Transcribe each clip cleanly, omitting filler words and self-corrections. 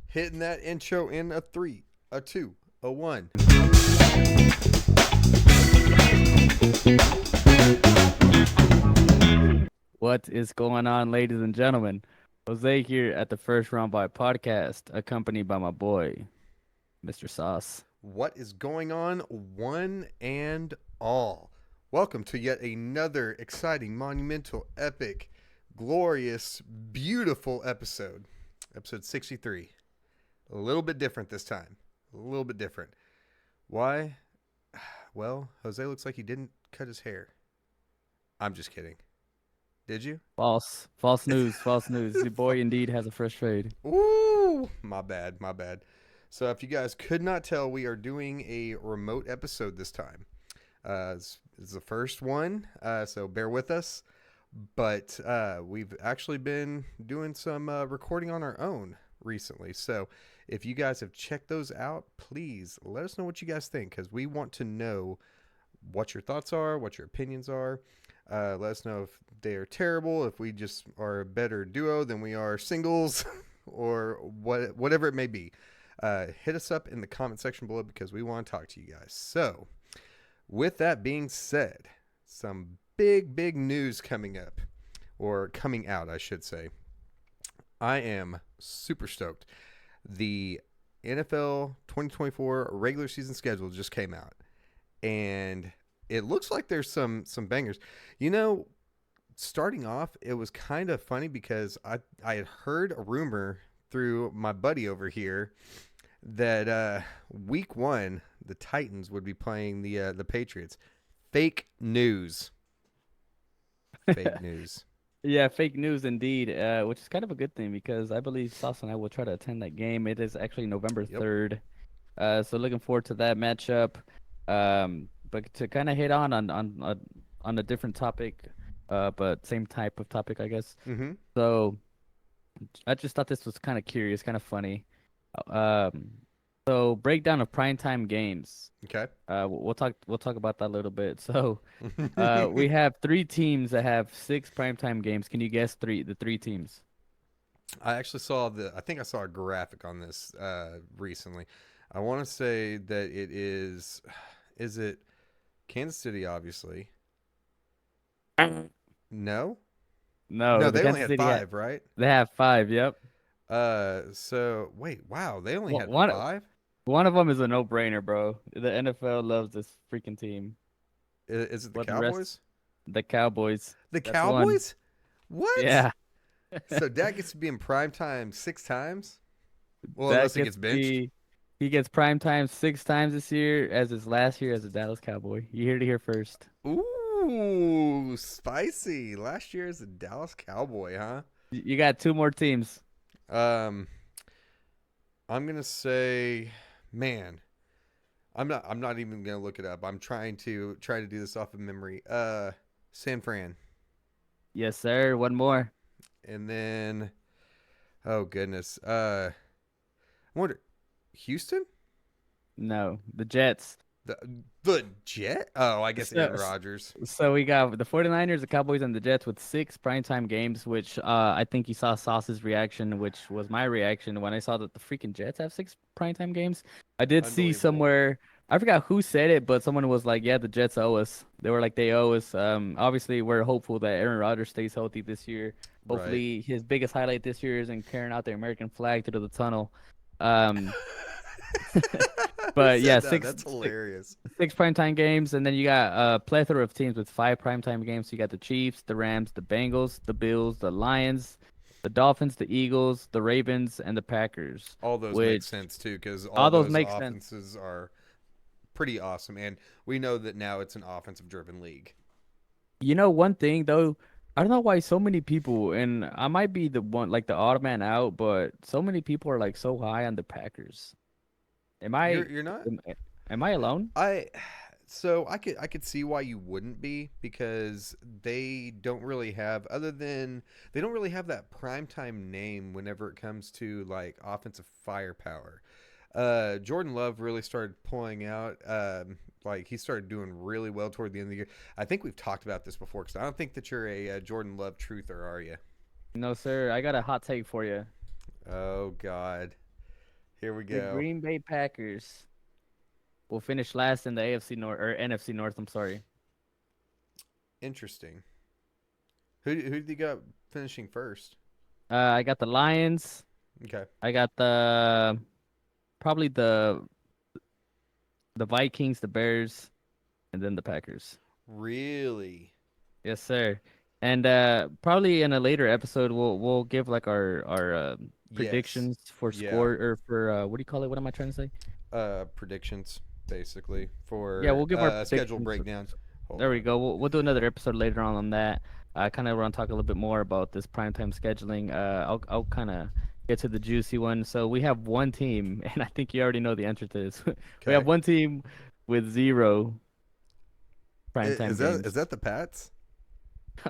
Hitting that intro in a three, a two, a one. What is going on, ladies and gentlemen? Jose here at the First Round by Podcast, accompanied by my boy, Mr. Soss. What is going on, one and all? Welcome to yet another exciting, monumental, epic, glorious, beautiful episode. Episode 63. A little bit different this time. A little bit different. Why? Well, Jose looks like he didn't cut his hair. I'm just kidding. Did you? False. False news. False news. The boy indeed has a fresh fade. Ooh, my bad, my bad. So, if you guys could not tell, we are doing a remote episode this time. It's the first one, so bear with us. But we've actually been doing some recording on our own recently. So, if you guys have checked those out, please let us know what you guys think because we want to know what your thoughts are, what your opinions are. Let us know if they are terrible, if we just are a better duo than we are singles, or whatever it may be. Hit us up in the comment section below because we want to talk to you guys. So, with that being said, some big news coming up, or coming out, I should say. I am super stoked. The NFL 2024 regular season schedule just came out, and it looks like there's some bangers. You know, starting off, it was kind of funny because I had heard a rumor through my buddy over here that week one the Titans would be playing the Patriots. Fake news. Fake news. Yeah, fake news indeed, which is kind of a good thing because I believe Sauce and I will try to attend that game. It is actually November Yep. 3rd. So looking forward to that matchup. But to kind of hit on a different topic, but same type of topic, I guess. Mm-hmm. So I just thought this was kind of curious, kind of funny. Um, so breakdown of primetime games. Okay. We'll talk about that a little bit. So, we have three teams that have six primetime games. Can you guess the three teams? I actually I think I saw a graphic on this recently. I want to say that is it Kansas City, obviously? No? No, No, the they only Kansas had City five, right? they have five. Yep. So wait, wow, they only One had one five? one of them is a no-brainer, bro. The NFL loves this freaking team. Is it the What the rest? Cowboys? The Cowboys. The That's one. Cowboys? What? Yeah. So Dak gets to be in prime time six times? Well, That unless he gets gets to benched. be he gets prime time six times this year as his last year as a Dallas Cowboy. You heard it here first. Ooh, spicy. Last year as a Dallas Cowboy, huh? You got two more teams. Um, I'm gonna say, man, I'm not even gonna look it up. I'm trying to do this off of memory. San Fran, Yes, sir. One more. and then, oh goodness, I wonder, Houston, No, the Jets. the the Jet. Oh, I guess So, Aaron Rodgers. so we got the 49ers, the Cowboys, and the Jets with six primetime games, which I think you saw Sauce's reaction, which was my reaction when I saw that the freaking Jets have six primetime games. I did see Unbelievable. somewhere, I forgot who said it, but someone was like, yeah, the Jets owe us. They were like, they owe us. Obviously, we're hopeful that Aaron Rodgers stays healthy this year. Right. Hopefully, his biggest highlight this year isn't carrying out the American flag through the tunnel. Um, Who but yeah, said that? That's hilarious. six primetime games, and then you got a plethora of teams with five primetime games. You got the Chiefs, the Rams, the Bengals, the Bills, the Lions, the Dolphins, the Eagles, the Ravens, and the Packers. All those make Which sense too, because all all those those make sense. offenses are pretty awesome, and we know that now it's an offensive-driven league. You know, one thing though, I don't know why so many people, and I might be the one like the odd man out, but so many people are like so high on the Packers. Am I You're not. am, am I alone? I so I could see why you wouldn't be because they don't really have they don't really have that primetime name whenever it comes to like offensive firepower. Jordan Love really started pulling out. Like he started doing really well toward the end of the year. I think we've talked about this before because I don't think that you're a Jordan Love truther, are you? No, sir. I got a hot take for you. Oh God. Here we The go. Green Bay Packers will finish last in the AFC North or NFC North. I'm sorry. Interesting. Who did you got finishing first? I got the Lions. Okay. I got the probably the Vikings, the Bears, and then the Packers. Really? Yes, sir. And probably in a later episode, we'll give like our Yes. predictions for Yeah. score or for what do you call it? What am I trying to say? Predictions basically Yeah, for we'll give our schedule predictions. breakdown. Hold There we on. go. We'll do another episode later on that. I kind of want to talk a little bit more about this primetime scheduling. I'll kind of get to the juicy one. So we have one team, and I think you already know the answer to this. We have Okay. one team with zero primetime Is games. that the Pats?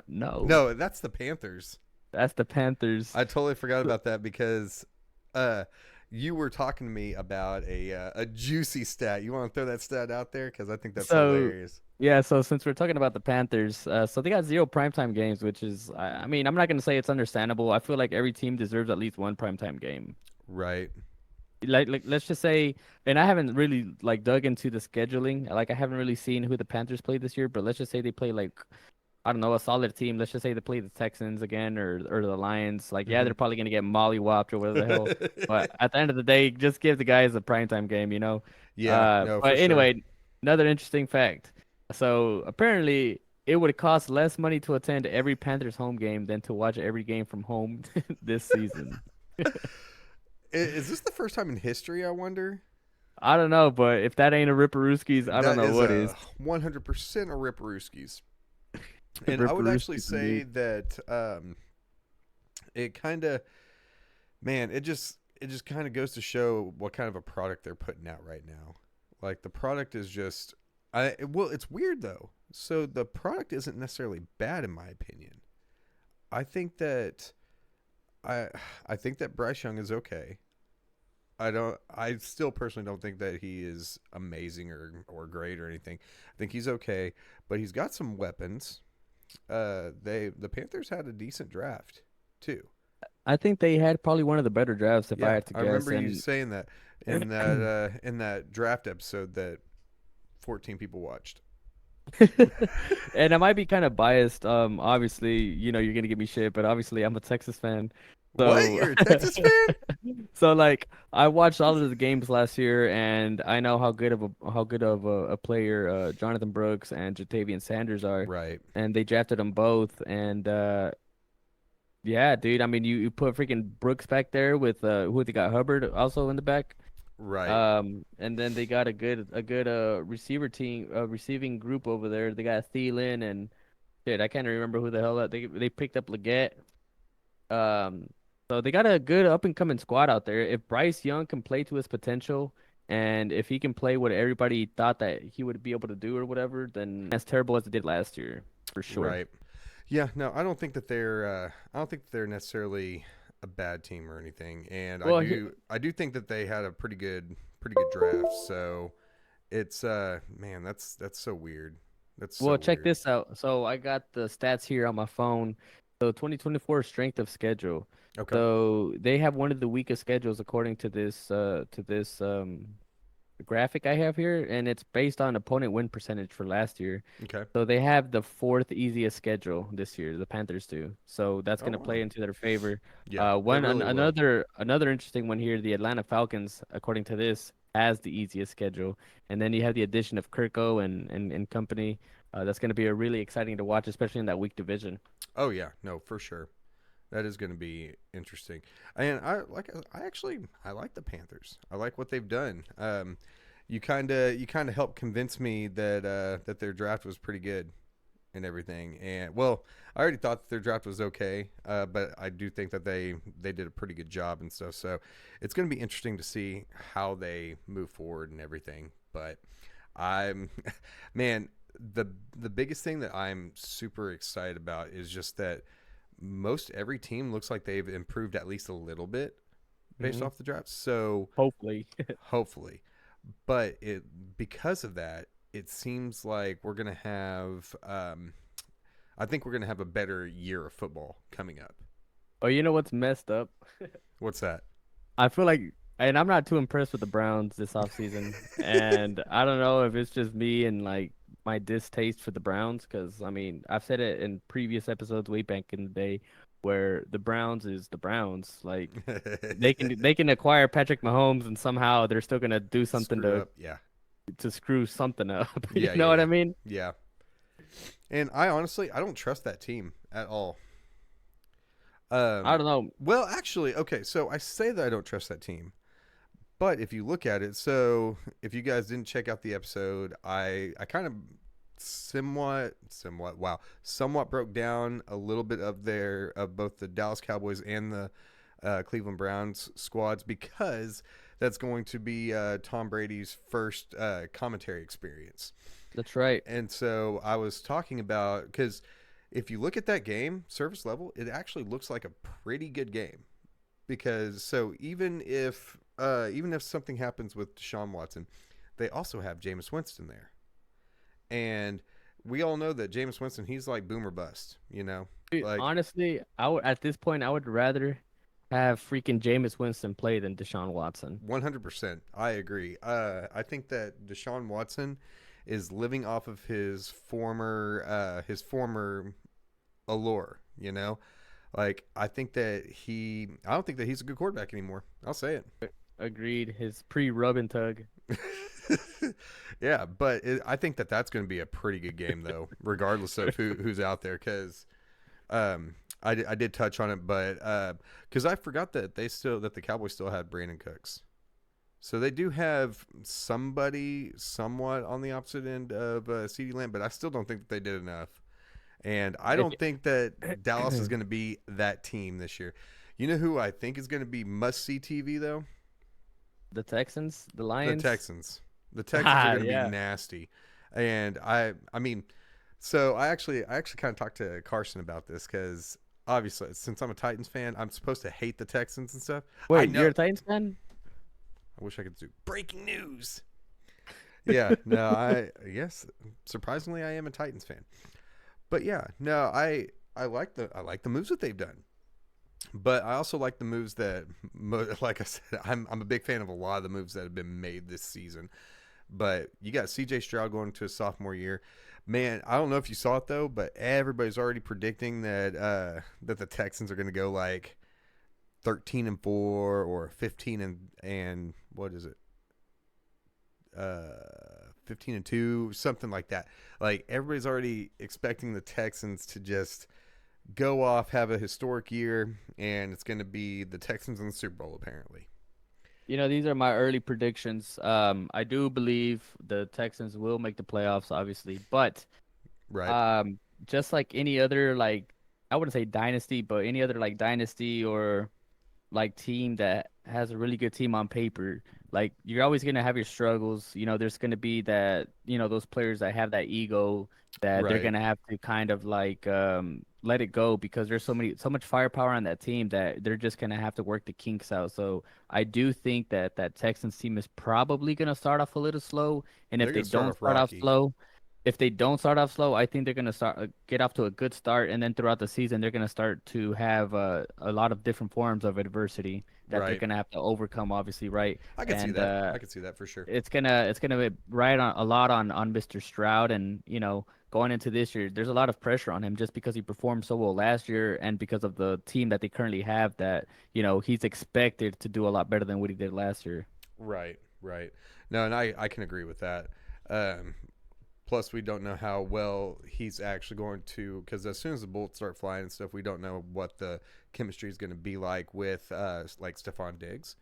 No, No, that's the Panthers. that's the Panthers. I totally forgot about that because uh you were talking to me about a juicy stat. You want to throw that stat out there because I think that's So hilarious. yeah, so since we're talking about the Panthers, so they got zero primetime games, which is, I mean, I'm not gonna say it's understandable. I feel like every team deserves at least one primetime game. Right. Like let's just say, and I haven't really like dug into the scheduling. Like I haven't really seen who the Panthers played this year, but let's just say they play like I don't know, a solid team. Let's just say they play the Texans again or the Lions. Like yeah, Hmm. they're probably gonna get mollywopped or whatever the hell. But at the end of the day, just give the guys a primetime game, you know. Yeah. No, for But sure. anyway, another interesting fact. So apparently, it would cost less money to attend every Panthers home game than to watch every game from home this season. Is this the first time in history? I wonder. I don't know, but if that ain't a Ripperooskies, I don't That know is what is. a 100% a Ripperooskies. And I would actually Ripperooskies say indeed. that it kind of, man, it just kind of goes to show what kind of a product they're putting out right now. Like the product is just, well, it's weird though. So the product isn't necessarily bad in my opinion. I think that I I think that Bryce Young is okay. I still personally don't think that he is amazing or great or anything. I think he's okay, but he's got some weapons. The Panthers had a decent draft too. I think they had probably one of the better drafts if I Yeah, had to I guess. remember you And saying that in that draft episode that 14 people watched. and I might be kind of biased. Obviously, you're gonna give me shit, but obviously I'm a Texas fan. What? So You're a Texas fan? so like I watched all of the games last year and I know how good of a player Jonathan Brooks and Jatavian Sanders are. Right. And they drafted them both and yeah, dude. I mean, you put freaking Brooks back there with who they got Hubbard also in the back. Right. And then they got a good receiver team, receiving group over there. They got Thielen and shit. I can't remember who the hell that they picked up Leggett. Um, so they got a good up and coming squad out there. If Bryce Young can play to his potential, and if he can play what everybody thought that he would be able to do or whatever, then as terrible as it did last year, for sure. Right. Yeah, no, I don't think that I don't think that they're necessarily a bad team or anything. And Well, I do think that they had a pretty good draft. So it's man, that's so weird. That's so Well, check weird. this out. So I got the stats here on my phone. So 2024 strength of schedule. Okay. So they have one of the weakest schedules according to this graphic I have here, and it's based on opponent win percentage for last year. Okay. So they have the fourth easiest schedule this year, the Panthers do. So that's Oh going to play wow. into their favor. Yeah, it One really will. another interesting one here, the Atlanta Falcons, according to this, has the easiest schedule. And then you have the addition of Kirko and company. That's going to be a really exciting to watch, especially in that weak division. Oh yeah, no, for sure. That is going to be interesting. And I actually I like the Panthers. I like what they've done. You kind of helped convince me that that their draft was pretty good and everything. And well, I already thought that their draft was okay, but I do think that they did a pretty good job and stuff. So it's going to be interesting to see how they move forward and everything. But I'm man, the biggest thing that I'm super excited about is just that most every team looks like they've improved at least a little bit based Hmm. off the draft. So Hopefully. hopefully, but it because of that, it seems like we're gonna have. I think we're gonna have a better year of football coming up. Oh, you know what's messed up? What's that? I feel like and I'm not too impressed with the Browns this offseason. And I don't know if it's just me and like my distaste for the Browns, because I mean, I've said it in previous episodes way back in the day where the Browns is the Browns. Like they can acquire Patrick Mahomes and somehow they're still gonna do something Screw up. Yeah. to screw something up. You Yeah, know yeah, what I yeah. mean? Yeah. And I honestly, I don't trust that team at all. I Um, don't know. well, actually, okay, so I say that I don't trust that team. But if you look at it, so if you guys didn't check out the episode, I kind of somewhat broke down a little bit of their of both the Dallas Cowboys and the Cleveland Browns squads, because that's going to be Tom Brady's first commentary experience. That's right. And so I was talking about, because if you look at that game, surface level, it actually looks like a pretty good game. Because so even if something happens with Deshaun Watson, they also have Jameis Winston there, and we all know that Jameis Winston, he's like boomer bust, Dude, like honestly, I would at this point I would rather have freaking Jameis Winston play than Deshaun Watson. 100%. I agree. I think that Deshaun Watson is living off of his former allure. Like I don't think that he's a good quarterback anymore. I'll say it. Agreed. His pre-rub and tug. Yeah, but I think that that's going to be a pretty good game, though, regardless of who's out there. Because I did touch on it, but because I forgot that the Cowboys still had Brandon Cooks, so they do have somebody somewhat on the opposite end of CeeDee Lamb, but I still don't think that they did enough, and I If don't think that Dallas is going to be that team this year. You know who I think is going to be must see TV though? the Texans, the The Lions. Texans. The Texans are going to be Yeah. nasty, and I mean, so I actually kind of talked to Carson about this, because obviously since I'm a Titans fan, I'm supposed to hate the Texans and stuff. I Wait, you're know. a Titans fan? I wish I could do breaking news. Yeah, no, I yes, surprisingly I am a Titans fan, but yeah, no, I like the moves that they've done. But I also like the moves that, like I said, I'm a big fan of a lot of the moves that have been made this season. But you got C.J. Stroud going to his sophomore year. Man, I don't know if you saw it though, but everybody's already predicting that the Texans are going to go like 13-4 or 15 and what is it? 15-2, something like that. Like everybody's already expecting the Texans to just go off, have a historic year, and it's going to be the Texans in the Super Bowl apparently. These are my early predictions. I do believe the Texans will make the playoffs, obviously, but Right. um, just like any other like I wouldn't say dynasty, but any other like dynasty or like team that has a really good team on paper, like you're always gonna have your struggles. There's gonna be that, those players that have that ego that they're Right. gonna have to kind of like let it go because there's so much firepower on that team that they're just gonna have to work the kinks out. So I do think that that Texans team is probably gonna start off a little slow, and They're going to start off rocky. if they don't start off slow, I think they're gonna start get off to a good start, and then throughout the season, they're gonna start to have a lot of different forms of adversity that they're Right. gonna have to overcome, obviously, right? I could see And that. I could see that for sure. it's gonna be right on a lot on Mr. Stroud, and going into this year, there's a lot of pressure on him just because he performed so well last year, and because of the team that they currently have, that he's expected to do a lot better than what he did last year. Right. Right. No, and I can agree with that. Um, Plus, we don't know how well he's actually going to, because as soon as the bullets start flying and stuff, we don't know what the chemistry is going to be like with like Stephon Diggs.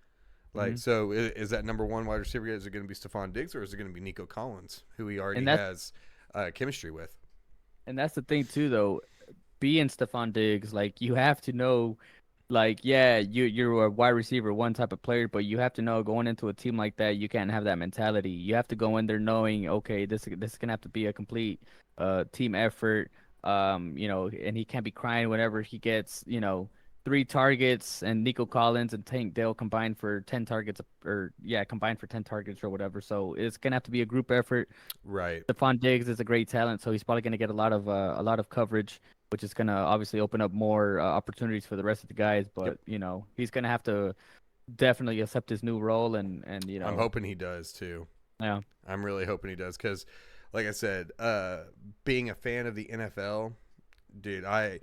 Like, Hmm. so is that number one wide receiver? Is it going to be Stephon Diggs, or is it going to be Nico Collins, who he already And that's has chemistry with? and that's the thing too, though. Being Stephon Diggs, like you have to know, like yeah, you're a wide receiver, one type of player, but you have to know going into a team like that, you can't have that mentality. You have to go in there knowing, okay, this is gonna have to be a complete team effort. And he can't be crying whenever he gets, three targets and Nico Collins and Tank Dell combined for 10 targets or yeah, combined for 10 targets or whatever. So it's gonna have to be a group effort. Right. Stephon Diggs is a great talent, so he's probably going to get a lot of coverage, which is going to obviously open up more opportunities for the rest of the guys. Yep. But he's going to have to. definitely accept his new role and I'm hoping he does too. yeah. I'm really hoping he does because, like I said, being a fan of the NFL, dude, I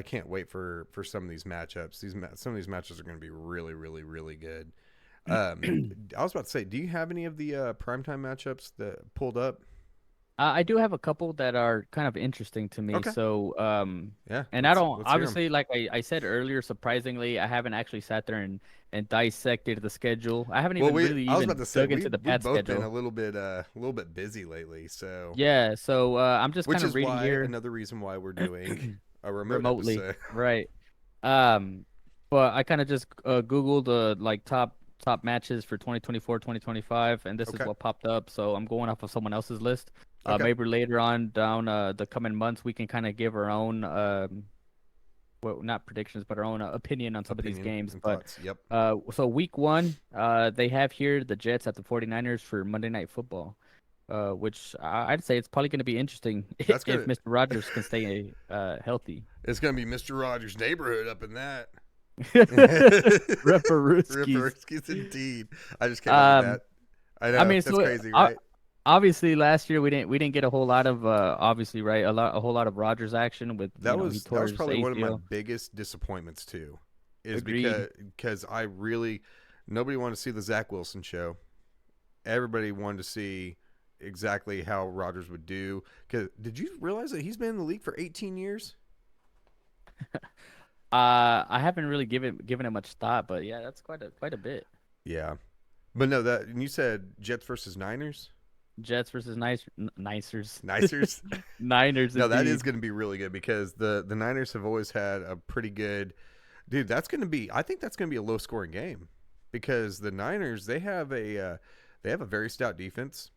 can't wait for some of these matchups. Some of these matches are going to be really, really, really good. I was about to say, do you have any of the primetime matchups that pulled up? I do have a couple that are kind of interesting to me. Okay, So, yeah, and I don't let's hear them. obviously, like I said earlier, surprisingly, I haven't actually sat there and dissected the schedule. I haven't Well, even really I was about even to say dug into the we've Pat both been schedule. a little bit busy lately, so Yeah, so I'm just which kind of is reading why here another reason why we're doing a remote remotely, episode. right? Um, but I kind of just Googled like top matches for 2024, 2025, and this is Okay, what popped up. So I'm going off of someone else's list. okay, Maybe later on down the coming months, we can kind of give our own well, not predictions, but our own opinion on some of these opinion games. and But thoughts. Yep. so week one, they have here the Jets at the 49ers for Monday Night Football. Which I'd say it's probably going to be interesting That's if gonna Mr. Rogers can stay healthy. it's gonna be Mr. Rogers' neighborhood up in that. Ripperoskis. Ripperskis indeed. I just came up with Um, that. I I know mean, that's so crazy, right? obviously last year we didn't get a whole lot of obviously right a whole lot of Rogers action with he That tore was his probably one of my ACL. biggest disappointments too, is Agreed. because I really nobody wanted to see the Zach Wilson show. Everybody wanted to see exactly how Rogers would do. Cause did you realize that he's been in the league for 18 years? I haven't really given it much thought, but yeah, that's quite a bit. Yeah, but no, that and you said Jets versus Niners. Jets versus Nicers. Nicers. Niners No, that is indeed. going to be really good because the Niners have always had a pretty good dude. That's going to be. I think that's going to be a low scoring game because the Niners they have a very stout defense.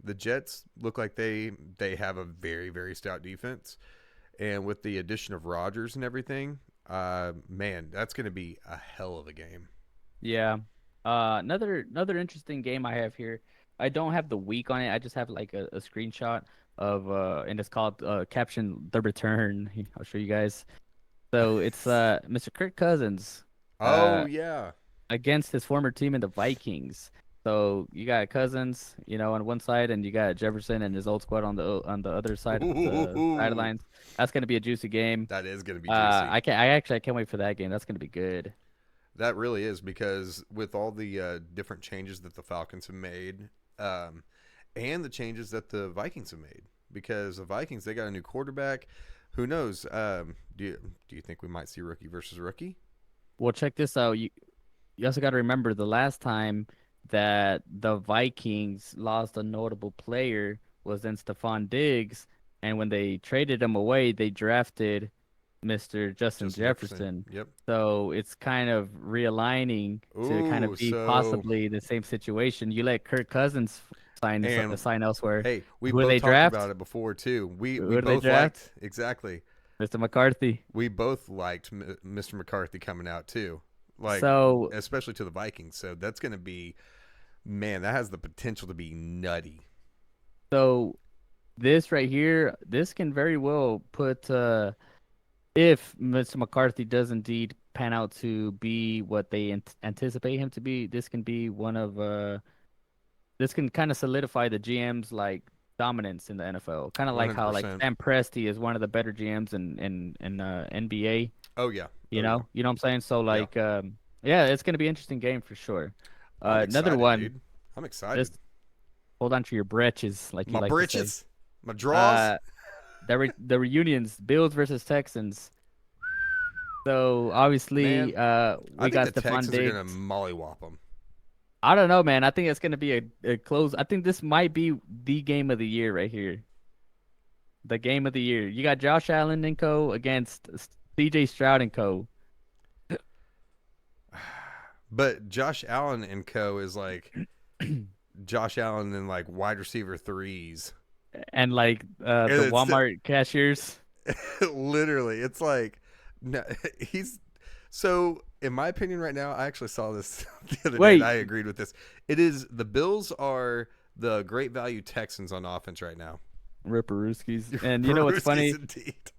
The Jets look like they have a very very stout defense, and with the addition of Rodgers and everything, man, that's going to be a hell of a game. Yeah. Another interesting game I have here. I don't have the week on it. I just have like a screenshot of and it's called caption the return. I'll show you guys. So it's Mr. Kirk Cousins Oh uh yeah. against his former team in the Vikings. So you got Cousins, on one side, and you got Jefferson and his old squad on the other side of the Ooh, sidelines. That's gonna be a juicy game. that is going to be juicy. I can't wait for that game. That's gonna be good. That really is because with all the different changes that the Falcons have made, um, and the changes that the Vikings have made, because the Vikings they got a new quarterback. Who knows? Do you think we might see rookie versus rookie? Well, check this out. You also got to remember the last time that the Vikings lost a notable player was in Stephon Diggs, and when they traded him away, they drafted Mr. Justin Justin Jefferson. Jefferson. Yep. So it's kind of realigning to kind Ooh, of be so possibly the same situation. You let Kirk Cousins and sign elsewhere. hey, we Who do both they talked about draft? it before too. We Who do they both draft? liked exactly. Mr. McCarthy. We both liked Mr. McCarthy coming out too, like So especially to the Vikings. So that's going to be man. That has the potential to be nutty. so this right here, this can very well put if Mr. McCarthy does indeed pan out to be what they anticipate him to be, this can be one of this can kind of solidify the GM's like dominance in the NFL. Kind of One like hundred how like percent. Sam Presti is one of the better GMs in NBA. Oh yeah. You Oh yeah. know, what I'm saying. So Yeah. like yeah, it's gonna be an interesting game for sure. I'm Another excited, one. dude. I'm excited. Just hold on to your bretches, like you My like to say. britches, my draws. Uh, the reunions, Bills versus Texans. So obviously, Man, I we think got the Stephon Texans are gonna Diggs. mollywop them. I don't know, man. I think it's gonna be a close. I think this might be the game of the year right here. The game of the year. You got Josh Allen and co against CJ Stroud and co, But Josh Allen and co is like Josh Allen in like wide receiver threes. and like And the it's Walmart cashiers. literally, it's like no, he's so. In my opinion, right now, I actually saw this the other day, and I Wait, agreed with this. It is the Bills are the great value Texans on offense right now. Ripperooskies. And you know what's Peruski's funny? indeed.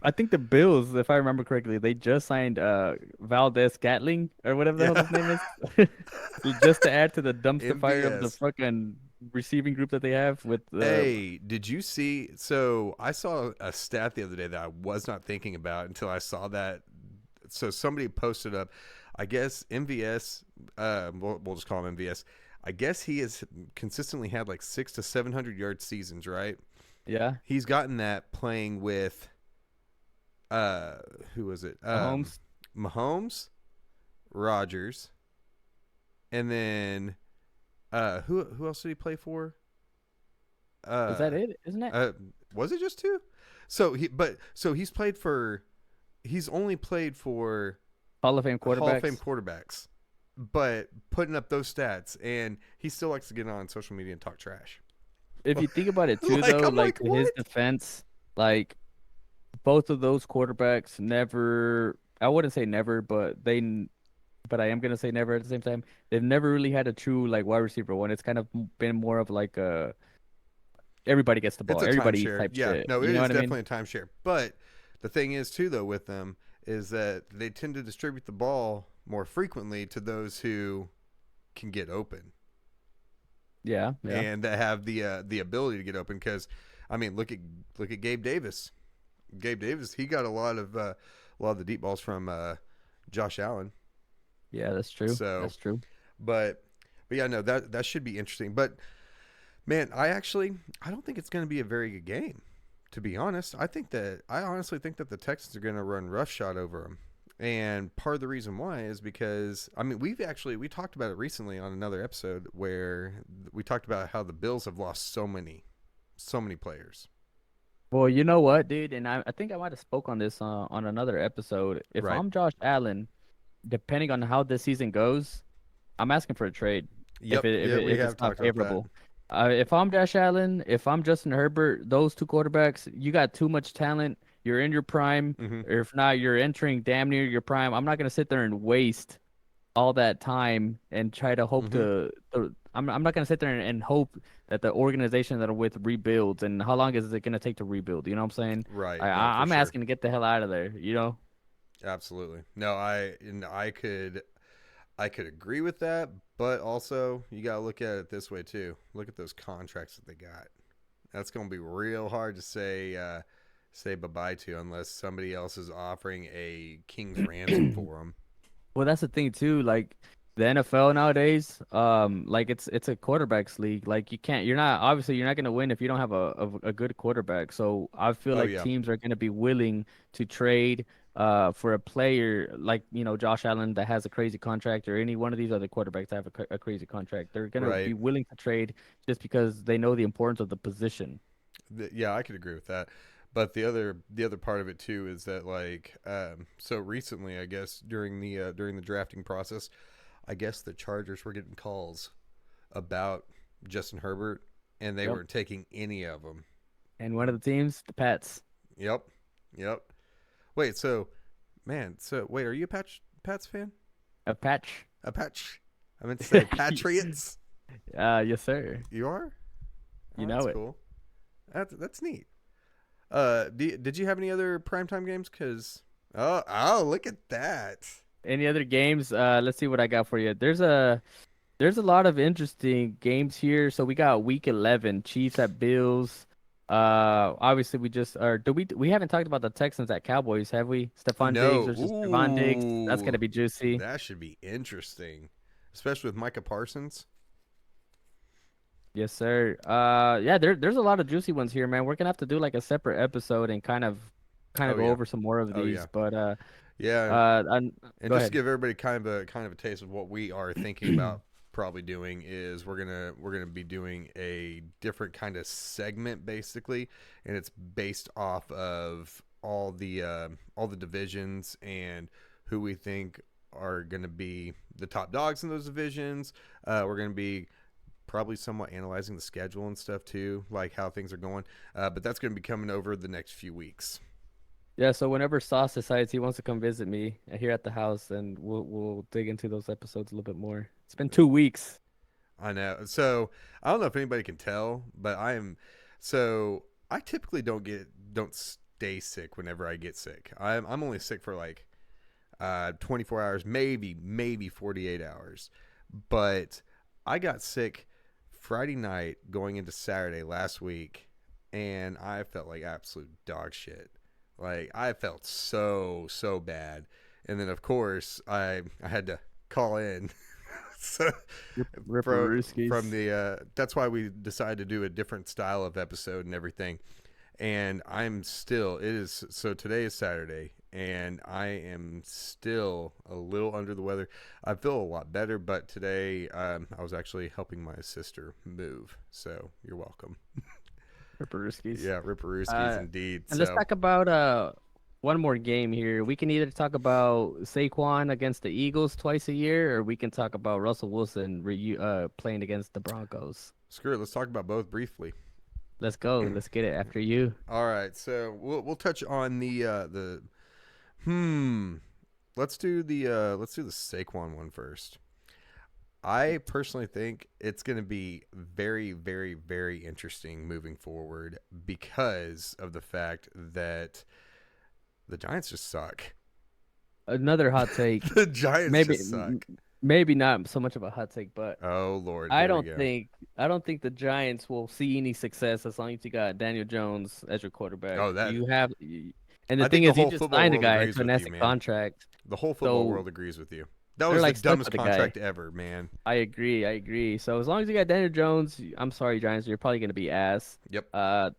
I think the Bills, if I remember correctly, they just signed Valdez Gatling or whatever the hell Yeah. his name is, just to add to the dumpster fire of the MVS. fucking receiving group that they have with Hey, did you see? So I saw a stat the other day that I was not thinking about until I saw that. So somebody posted up, I guess MVS, we'll just call him MVS. I guess he has consistently had like 600 to 700 yard seasons, right? yeah, He's gotten that playing with, uh, who was it? Mahomes. Mahomes, Rogers, and then who else did he play for? Is Uh, that it? Isn't it? uh, was it just two? So he's played for, he's only played for Hall of Fame Hall of Fame quarterbacks. quarterbacks, but putting up those stats, and he still likes to get on social media and talk trash. If you think about it too, Like though, I'm like like, to his what? defense, like both of those quarterbacks never, I wouldn't say never, but I am gonna say never at the same time. They've never really had a true like wide receiver one. It's kind of been more of like a everybody gets the It's ball, a everybody timeshare. type Yeah, shit. no, You it know is what I mean? definitely a timeshare. But the thing is too, though, with them is that they tend to distribute the ball more frequently to those who can get open Yeah, yeah, and that have the ability to get open. Because I mean, look at Gabe Davis. Gabe Davis, he got a lot of the deep balls from Josh Allen. yeah. That's true. So, That's true. but yeah, no, that should be interesting. But man, I don't think it's going to be a very good game. To be honest, I honestly think that the Texans are going to run roughshod over them. And part of the reason why is because I mean we talked about it recently on another episode where we talked about how the Bills have lost so many players. Well, you know what, dude, and I think I might have spoke on this on another episode. If Right. I'm Josh Allen, depending on how this season goes, I'm asking for a trade if Yep. Yeah, we if have it's not talked about that. favorable. If I'm Josh Allen, if I'm Justin Herbert, those two quarterbacks, you got too much talent. You're in your prime, Hmm. or if not, you're entering damn near your prime. I'm not gonna sit there and waste all that time and try to hope Hmm. I'm not gonna sit there and hope that the organization that I'm with rebuilds. And how long is it gonna take to rebuild? You know what I'm saying? Right. No, for I'm sure. asking to get the hell out of there. You know? Absolutely. No, I could agree with that, but also you got to look at it this way too. Look at those contracts that they got. That's going to be real hard to say bye bye to unless somebody else is offering a king's ransom for them. Well, that's the thing too. Like the NFL nowadays, like it's a quarterbacks league. Like you're not obviously you're not gonna win if you don't have a good quarterback. So I feel Oh like yeah, teams are gonna be willing to trade for a player like Josh Allen that has a crazy contract or any one of these other quarterbacks that have a crazy contract. They're gonna right. be willing to trade just because they know the importance of the position. Yeah, I could agree with that. But the other part of it too is that like so recently, I guess during the drafting process, I guess the Chargers were getting calls about Justin Herbert, and they Yep. weren't taking any of them. And one of the teams, the Pats, Yep, yep. Wait, so man, so wait, are you a Pats fan? a patch. A Patch? I meant to say Patriots. Yes, sir. You are? You Oh, know that's it. cool. That's neat. Did you have any other primetime games? Cause look at that. Any other games? Let's see what I got for you. There's a lot of interesting games here. So we got week 11, Chiefs at Bills. Obviously we just are. Do we haven't talked about the Texans at Cowboys, have we? Stephon Diggs No, versus Trevon Diggs. That's ooh, gonna be juicy. that should be interesting, especially with Micah Parsons. Yes, sir. Yeah, there's a lot of juicy ones here, man. We're gonna have to do like a separate episode and kind of Oh go yeah, over some more of oh yeah, these. But yeah. And go just to ahead. give everybody kind of a taste of what we are thinking about probably doing is we're gonna be doing a different kind of segment basically, and it's based off of all the divisions and who we think are going to be the top dogs in those divisions. We're going to be probably somewhat analyzing the schedule and stuff too, like how things are going. But that's going to be coming over the next few weeks. Yeah, so whenever Sauce decides he wants to come visit me here at the house, and we'll dig into those episodes a little bit more. It's been 2 weeks. I know. So I don't know if anybody can tell, but I am. So I typically don't day sick whenever I get sick. I'm only sick for like 24 hours, maybe 48 hours. But I got sick Friday night going into Saturday last week, and I felt like absolute dog shit. Like I felt so bad, and then of course I had to call in. So from Ripperooskies. the that's why we decided to do a different style of episode and everything. And I'm still it is so today is Saturday, and I am still a little under the weather. I feel a lot better, but today I was actually helping my sister move, so you're welcome. Ripperooskies. Yeah, Ripperooskies Uh, indeed. and let's So talk about one more game here. We can either talk about Saquon against the Eagles twice a year, or we can talk about Russell Wilson playing against the Broncos. screw it. Let's talk about both briefly. Let's go. Let's get it after you. All right, so we'll touch on the hmm. Let's do the Saquon one first. I personally think it's going to be very interesting moving forward because of the fact that the Giants just suck. Another hot take. The Giants Maybe just suck. maybe not so much of a hot take, but Oh Lord, I here we don't go. think I don't think the Giants will see any success as long as you got Daniel Jones as your quarterback. Oh, that And the I thing think the is, you whole just football signed a world guy agrees to an with you, asset man. contract, The whole football so world agrees with you. That they're was the like stuck dumbest with the guy. contract ever, man. I agree. I agree. So as long as you got Daniel Jones, I'm sorry, Giants, you're probably gonna be ass. Yep. I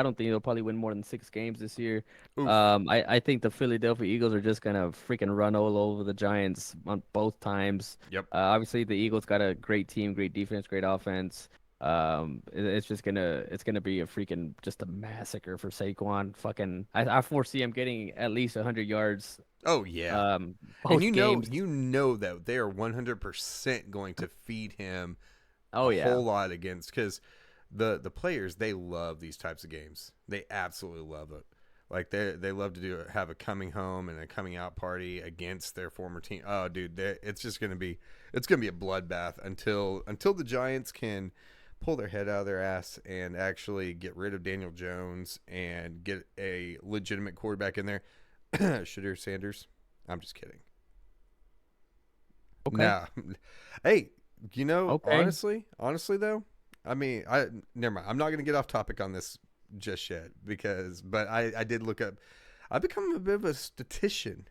don't think they'll probably win more than 6 games this year. Oof. I think the Philadelphia Eagles are just gonna freaking run all over the Giants on both times. Yep. Obviously the Eagles got a great team, great defense, great offense. It's gonna be a freaking just a massacre for Saquon. Fucking, I foresee him getting at least 100 yards. Oh yeah. Um, And both games. you know that they are 100% going to feed him a Oh yeah. whole lot against because the players they love these types of games. They absolutely love it. Like they love to have a coming home and a coming out party against their former team. Oh, dude, it's just gonna be a bloodbath until the Giants can pull their head out of their ass and actually get rid of Daniel Jones and get a legitimate quarterback in there. Shadur Sanders. I'm just kidding. Okay. Nah. Hey, Okay. honestly though, I mean, I never mind. I'm not gonna get off topic on this just yet but I did look up. I've become a bit of a statistician.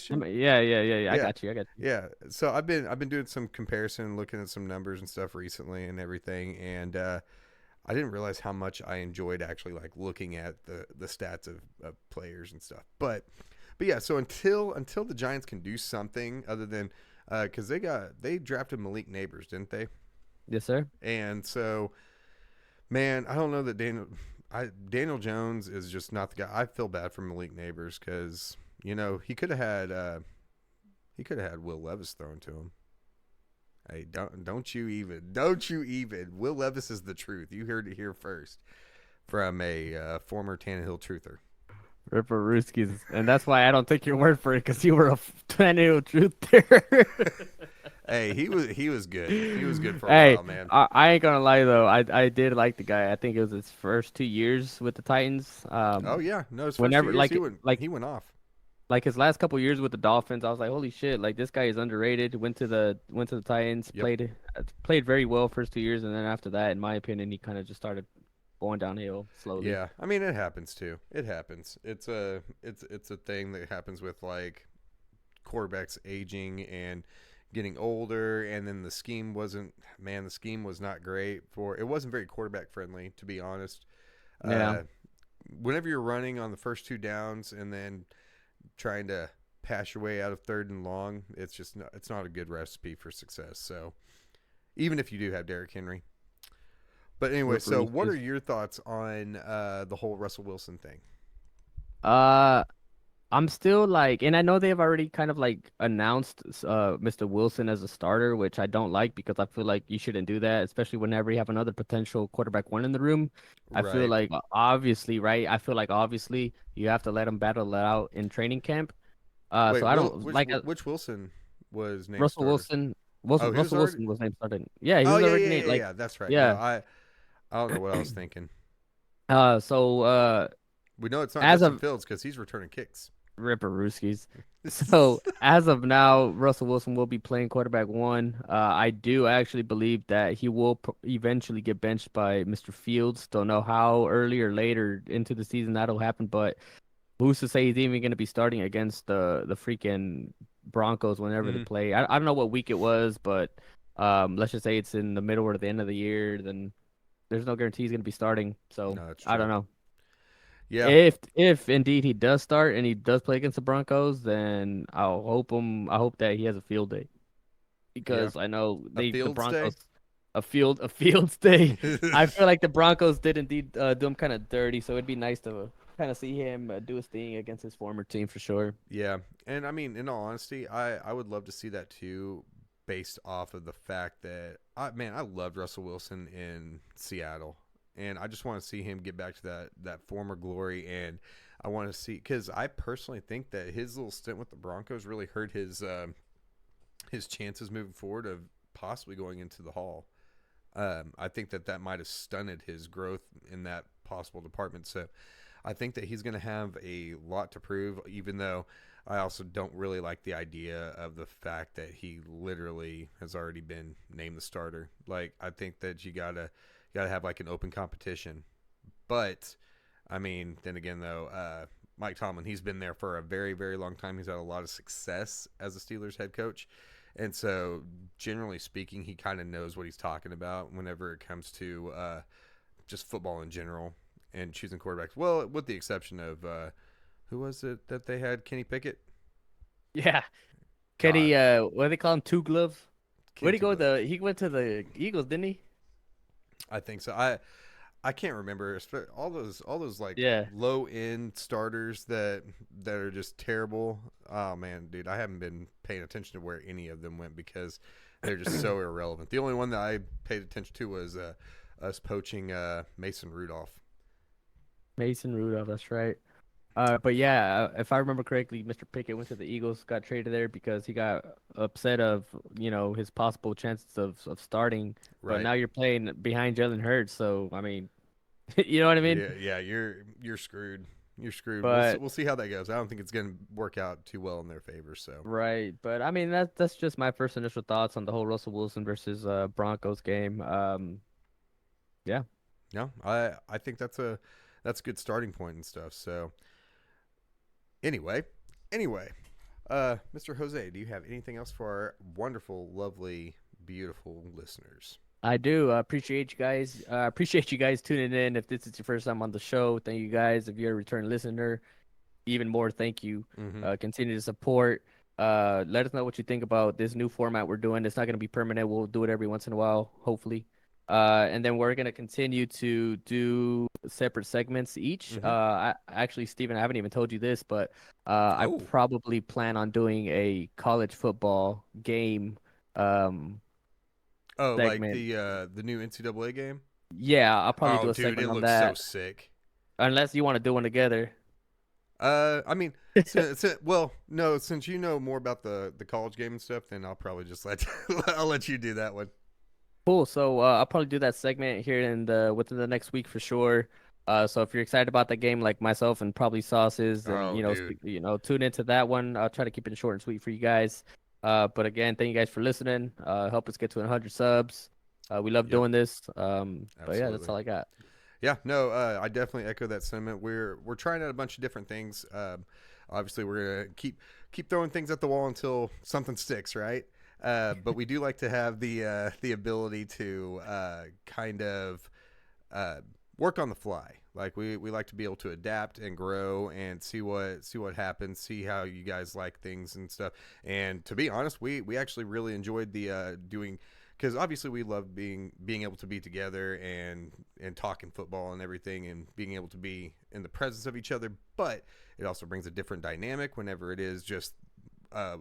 Yeah. I Yeah, got you. I got you. yeah. So I've been doing some comparison, looking at some numbers and stuff recently and everything, and I didn't realize how much I enjoyed actually like looking at the stats of players and stuff. But yeah, so until the Giants can do something other than because they drafted Malik Neighbors, didn't they? Yes, sir. And so, man, I don't know that Daniel Jones is just not the guy. I feel bad for Malik Neighbors because he could have had Will Levis thrown to him. Hey, don't you even. Will Levis is the truth. You heard it here first from a former Tannehill truther. Ripper Rooskies, and that's why I don't take your word for it because you were a tornado truth there. Hey, he was good. He was good for a Hey, while, man. I ain't gonna lie though. I did like the guy. I think it was his first 2 years with the Titans. Oh yeah, no, his first 2 Whenever years like he went off. like his last couple years with the Dolphins, I was like, holy shit! Like this guy is underrated. Went to the Titans, Yep. played very well first 2 years, and then after that, in my opinion, he kind of just started going downhill slowly. Yeah, I mean it happens too. It happens. It's a thing that happens with like quarterbacks aging and getting older, and then the scheme was not great for. It wasn't very quarterback friendly, to be honest. Yeah. Uh, Whenever you're running on the first two downs and then trying to pass your way out of third and long, it's not a good recipe for success. So even if you do have Derrick Henry. But anyway, Ripper so what are Rooskies. your thoughts on the whole Russell Wilson thing? Uh, I'm still like, and I know they've already kind of like announced Mr. Wilson as a starter, which I don't like because I feel like you shouldn't do that, especially whenever you have another potential quarterback one in the room. I feel Right. like obviously, right? I feel like obviously you have to let him battle it out in training camp. Wait, So I don't like Which Wilson was named Russell starter? Wilson. Oh, he was Russell already. Wilson was named starting. Yeah, he Oh was yeah, already yeah, named yeah, like yeah. That's right. No, yeah. I don't know what I was thinking. So We know it's not as Justin of Fields because he's returning kicks. Ripper Rooskies. So as of now, Russell Wilson will be playing quarterback one. I do actually believe that he will eventually get benched by Mr. Fields. Don't know how early or later into the season that'll happen, but who's to say he's even going to be starting against the freaking Broncos whenever they Mm, play? I don't know what week it was, but let's just say it's in the middle or the end of the year. Then there's no guarantee he's going to be starting. So no, that's I don't true. know. Yeah, If indeed he does start and he does play against the Broncos, then I hope that he has a field day yeah. because I know A the Fields day. Broncos a field day. I feel like the Broncos did indeed do him kind of dirty, so it'd be nice to kind of see him do his thing against his former team for sure. Yeah, and I mean, in all honesty, I would love to see that too, based off of the fact that I loved Russell Wilson in Seattle, and I just want to see him get back to that former glory, and I want to see because I personally think that his little stint with the Broncos really hurt his chances moving forward of possibly going into the Hall. I think that might have stunted his growth in that possible department. So I think that he's going to have a lot to prove, even though I also don't really like the idea of the fact that he literally has already been named the starter. Like, I think that you gotta have like an open competition. But I mean, then again, though, Mike Tomlin, he's been there for a very, very long time. He's had a lot of success as a Steelers head coach. And so, generally speaking, he kind of knows what he's talking about whenever it comes to just football in general and choosing quarterbacks. Well, with the exception of who was it that they had? Kenny Pickett. Yeah, God, Kenny, what do they call him? Two gloves. Where'd Kenny he Two go? Gloves. He went to the Eagles, didn't he? I think so. I can't remember all those like Yeah. low end starters that are just terrible. Oh man, dude, I haven't been paying attention to where any of them went because they're just so irrelevant. The only one that I paid attention to was us poaching Mason Rudolph. Mason Rudolph, that's right. But yeah, if I remember correctly, Mr. Pickett went to the Eagles, got traded there because he got upset of, his possible chances of starting. But Right. now you're playing behind Jalen Hurts, so I mean, you know what I mean? Yeah, yeah, you're screwed. You're screwed. But We'll see how that goes. I don't think it's going to work out too well in their favor. So right, but I mean that's just my first initial thoughts on the whole Russell Wilson versus Broncos game. Yeah. no, I think that's a good starting point and stuff. So anyway, anyway, Mr. Jose, do you have anything else for our wonderful, lovely, beautiful listeners? I do appreciate you guys. Appreciate you guys tuning in. If this is your first time on the show, thank you guys. If you're a return listener, even more thank you. Mm-hmm. Continue to support. Let us know what you think about this new format we're doing. It's not going to be permanent. We'll do it every once in a while, hopefully. And then we're going to continue to do separate segments each. Mm-hmm. Actually, Steven, I haven't even told you this, but I Oh, probably plan on doing a college football game oh, like segment. the new NCAA game. Yeah, I'll probably Oh, do a dude, it segment on looks so that, sick. unless you want to do one together. I mean, well, no, since you know more about the college game and stuff, then I'll probably just let I'll let you do that one. Cool. So I'll probably do that segment here in the within the next week for sure. So if you're excited about the game, like myself and probably Sauces, and Oh, dude. tune into that one. I'll try to keep it short and sweet for you guys. But again, thank you guys for listening. Help us get to 100 subs. We love Yep, doing this. But yeah, that's absolutely. all I got. Yeah, no, I definitely echo that sentiment. We're trying out a bunch of different things. Obviously, we're gonna keep throwing things at the wall until something sticks, right? But we do like to have the ability to kind of uh, work on the fly. Like we like to be able to adapt and grow and see what happens, see how you guys like things and stuff. And to be honest, we actually really enjoyed the doing because obviously we love being able to be together and talking football and everything and being able to be in the presence of each other. But it also brings a different dynamic whenever it is just uh,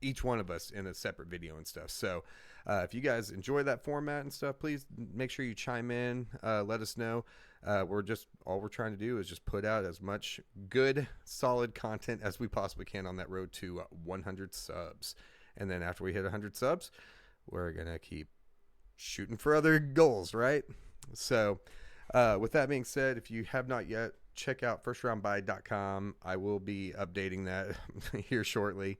each one of us in a separate video and stuff. So if you guys enjoy that format and stuff, please make sure you chime in. Let us know. All we're trying to do is just put out as much good, solid content as we possibly can on that road to 100 subs. And then after we hit 100 subs, we're gonna keep shooting for other goals, right? So With that being said, if you have not yet, check out firstroundbuy.com. I will be updating that here shortly.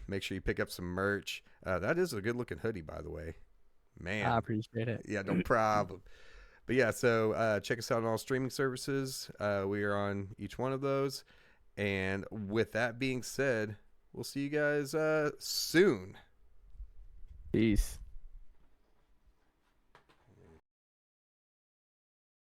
Make sure you pick up some merch. That is a good looking hoodie, by the way. I Man, appreciate it. yeah, no problem. But yeah, so check us out on all streaming services. We are on each one of those. And with that being said, we'll see you guys soon. Peace.